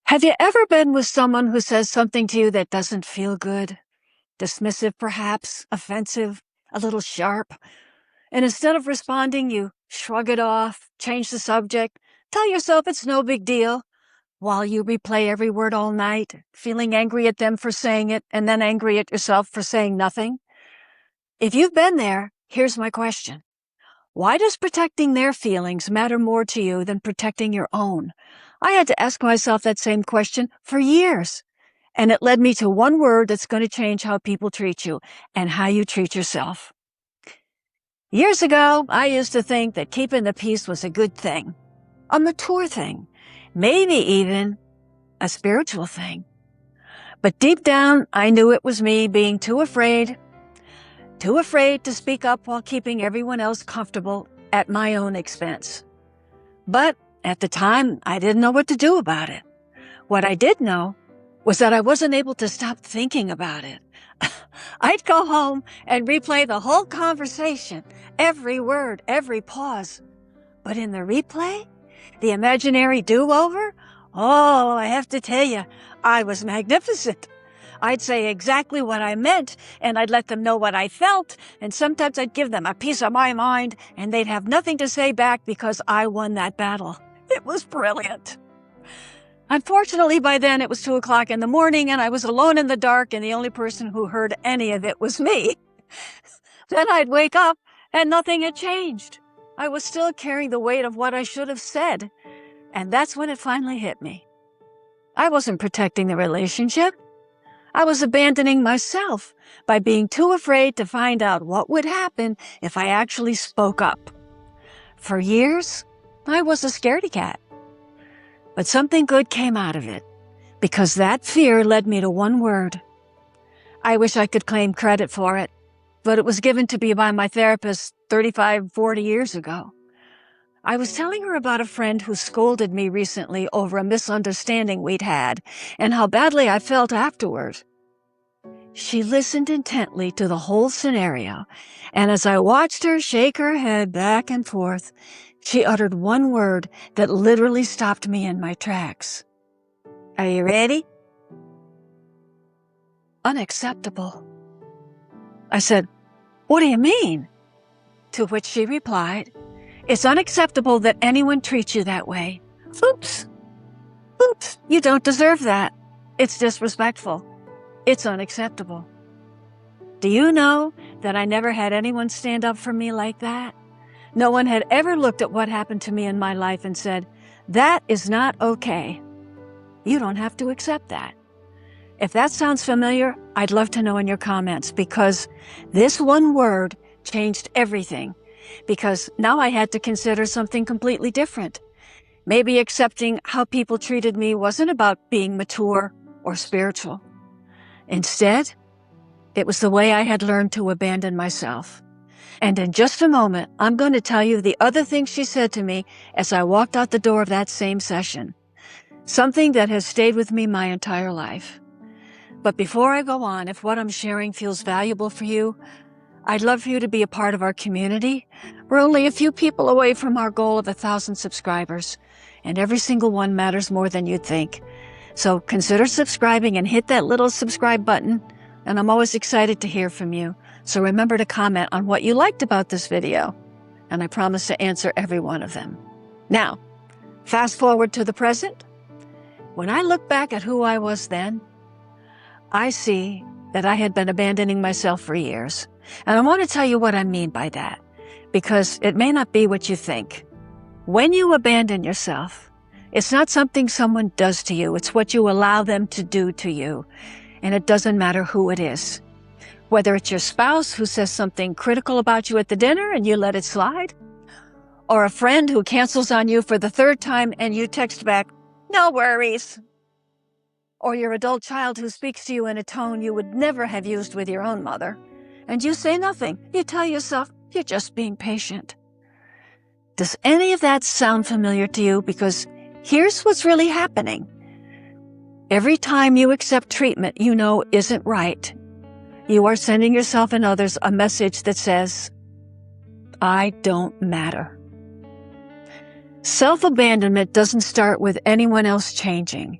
Have you ever been with someone who says something to you that doesn't feel good? Dismissive, perhaps, offensive, a little sharp? And instead of responding, you shrug it off, change the subject, tell yourself it's no big deal, while you replay every word all night, feeling angry at them for saying it, and then angry at yourself for saying nothing? If you've been there, here's my question. Why does protecting their feelings matter more to you than protecting your own? I had to ask myself that same question for years. And it led me to one word that's going to change how people treat you and how you treat yourself. Years ago, I used to think that keeping the peace was a good thing, a mature thing, maybe even a spiritual thing. But deep down, I knew it was me being too afraid to speak up while keeping everyone else comfortable at my own expense. But at the time, I didn't know what to do about it. What I did know was that I wasn't able to stop thinking about it. I'd go home and replay the whole conversation, every word, every pause. But in the replay, the imaginary do-over, oh, I have to tell you, I was magnificent. I'd say exactly what I meant, and I'd let them know what I felt, and sometimes I'd give them a piece of my mind, and they'd have nothing to say back because I won that battle. It was brilliant. Unfortunately, by then it was 2 o'clock in the morning, and I was alone in the dark, and the only person who heard any of it was me. Then I'd wake up, and nothing had changed. I was still carrying the weight of what I should have said, and that's when it finally hit me. I wasn't protecting the relationship. I was abandoning myself by being too afraid to find out what would happen if I actually spoke up. For years, I was a scaredy cat. But something good came out of it, because that fear led me to one word. I wish I could claim credit for it, but it was given to me by my therapist 35, 40 years ago. I was telling her about a friend who scolded me recently over a misunderstanding we'd had and how badly I felt afterward. She listened intently to the whole scenario, and as I watched her shake her head back and forth, she uttered one word that literally stopped me in my tracks. Are you ready? Unacceptable. I said, "What do you mean?" To which she replied, "It's unacceptable that anyone treats you that way." Oops. Oops, you don't deserve that. It's disrespectful. It's unacceptable. Do you know that I never had anyone stand up for me like that? No one had ever looked at what happened to me in my life and said, "That is not okay. You don't have to accept that." If that sounds familiar, I'd love to know in your comments, because this one word changed everything. Because now I had to consider something completely different. Maybe accepting how people treated me wasn't about being mature or spiritual. Instead, it was the way I had learned to abandon myself. And in just a moment, I'm going to tell you the other thing she said to me as I walked out the door of that same session. Something that has stayed with me my entire life. But before I go on, if what I'm sharing feels valuable for you, I'd love for you to be a part of our community. We're only a few people away from our goal of 1,000 subscribers, and every single one matters more than you'd think. So consider subscribing and hit that little subscribe button, and I'm always excited to hear from you. So remember to comment on what you liked about this video, and I promise to answer every one of them. Now, fast forward to the present. When I look back at who I was then, I see that I had been abandoning myself for years. And I want to tell you what I mean by that, because it may not be what you think. When you abandon yourself, it's not something someone does to you. It's what you allow them to do to you. And it doesn't matter who it is. Whether it's your spouse who says something critical about you at the dinner and you let it slide, or a friend who cancels on you for the 3rd time and you text back, "No worries." Or your adult child who speaks to you in a tone you would never have used with your own mother, and you say nothing. You tell yourself you're just being patient. Does any of that sound familiar to you? Because here's what's really happening. Every time you accept treatment you know isn't right, you are sending yourself and others a message that says, "I don't matter." Self-abandonment doesn't start with anyone else changing.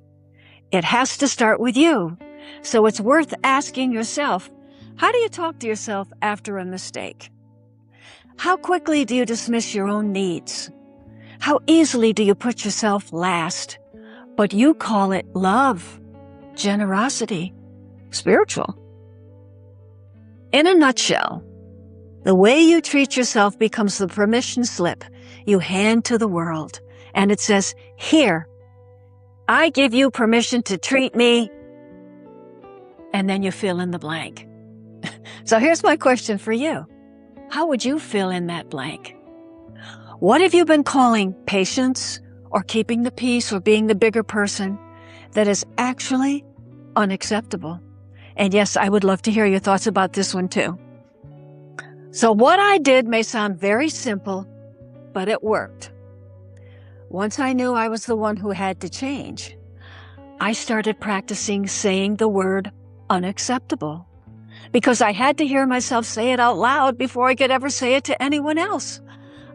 It has to start with you. So it's worth asking yourself, how do you talk to yourself after a mistake? How quickly do you dismiss your own needs? How easily do you put yourself last? But you call it love, generosity, spiritual. In a nutshell, the way you treat yourself becomes the permission slip you hand to the world. And it says, here, I give you permission to treat me. And then you fill in the blank. So here's my question for you. How would you fill in that blank? What have you been calling patience or keeping the peace or being the bigger person that is actually unacceptable? And yes, I would love to hear your thoughts about this one too. So what I did may sound very simple, but it worked. Once I knew I was the one who had to change, I started practicing saying the word unacceptable because I had to hear myself say it out loud before I could ever say it to anyone else.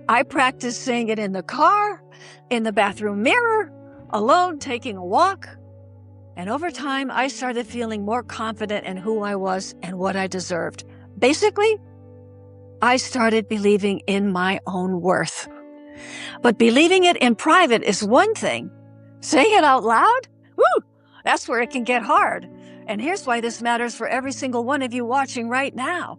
I practiced saying it in the car, in the bathroom mirror, alone taking a walk. And over time, I started feeling more confident in who I was and what I deserved. Basically, I started believing in my own worth. But believing it in private is one thing. Saying it out loud? Woo! That's where it can get hard. And here's why this matters for every single one of you watching right now.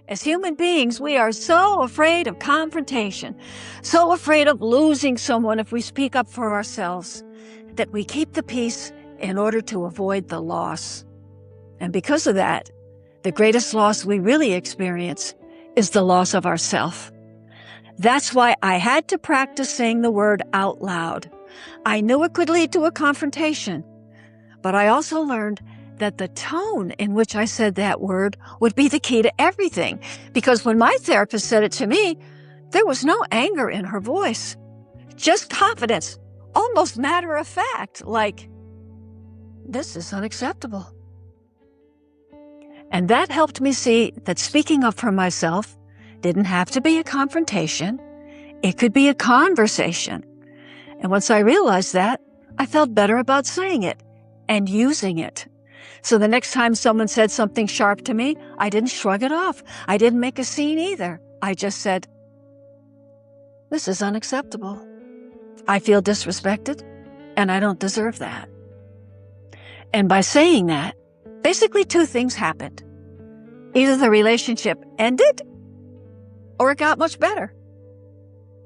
As human beings, we are so afraid of confrontation, so afraid of losing someone if we speak up for ourselves, that we keep the peace in order to avoid the loss. And because of that, the greatest loss we really experience is the loss of ourself. That's why I had to practice saying the word out loud. I knew it could lead to a confrontation, but I also learned that the tone in which I said that word would be the key to everything. Because when my therapist said it to me, there was no anger in her voice, just confidence, almost matter of fact, like, this is unacceptable. And that helped me see that speaking up for myself didn't have to be a confrontation. It could be a conversation. And once I realized that, I felt better about saying it and using it. So the next time someone said something sharp to me, I didn't shrug it off. I didn't make a scene either. I just said, this is unacceptable. I feel disrespected, and I don't deserve that. And by saying that, basically two things happened. Either the relationship ended, or it got much better.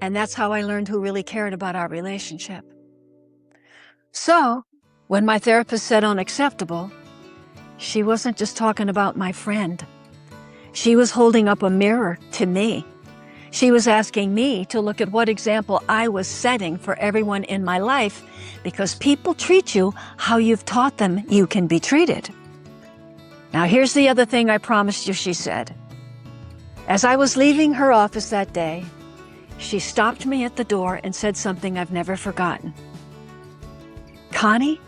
And that's how I learned who really cared about our relationship. So, when my therapist said unacceptable, she wasn't just talking about my friend. She was holding up a mirror to me. She was asking me to look at what example I was setting for everyone in my life, because people treat you how you've taught them you can be treated. Now here's the other thing I promised you, she said. As I was leaving her office that day, she stopped me at the door and said something I've never forgotten. Connie,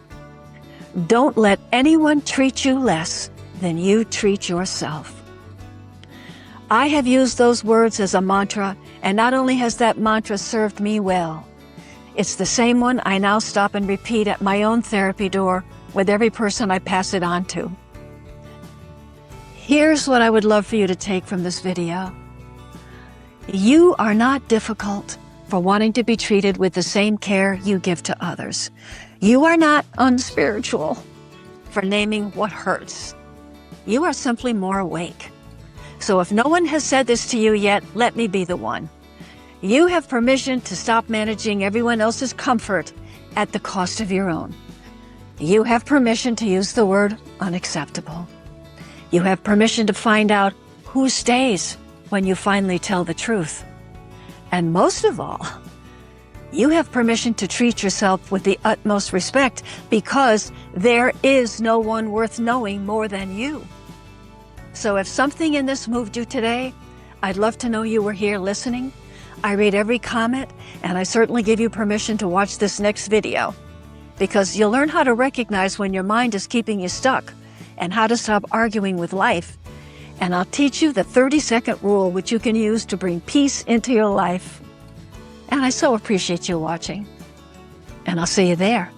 don't let anyone treat you less than you treat yourself. I have used those words as a mantra, and not only has that mantra served me well, it's the same one I now stop and repeat at my own therapy door with every person I pass it on to. Here's what I would love for you to take from this video. You are not difficult for wanting to be treated with the same care you give to others. You are not unspiritual for naming what hurts. You are simply more awake. So if no one has said this to you yet, let me be the one. You have permission to stop managing everyone else's comfort at the cost of your own. You have permission to use the word unacceptable. You have permission to find out who stays when you finally tell the truth. And most of all, you have permission to treat yourself with the utmost respect, because there is no one worth knowing more than you. So if something in this moved you today, I'd love to know you were here listening. I read every comment, and I certainly give you permission to watch this next video, because you'll learn how to recognize when your mind is keeping you stuck and how to stop arguing with life. And I'll teach you the 30-second rule, which you can use to bring peace into your life. And I so appreciate you watching. And I'll see you there.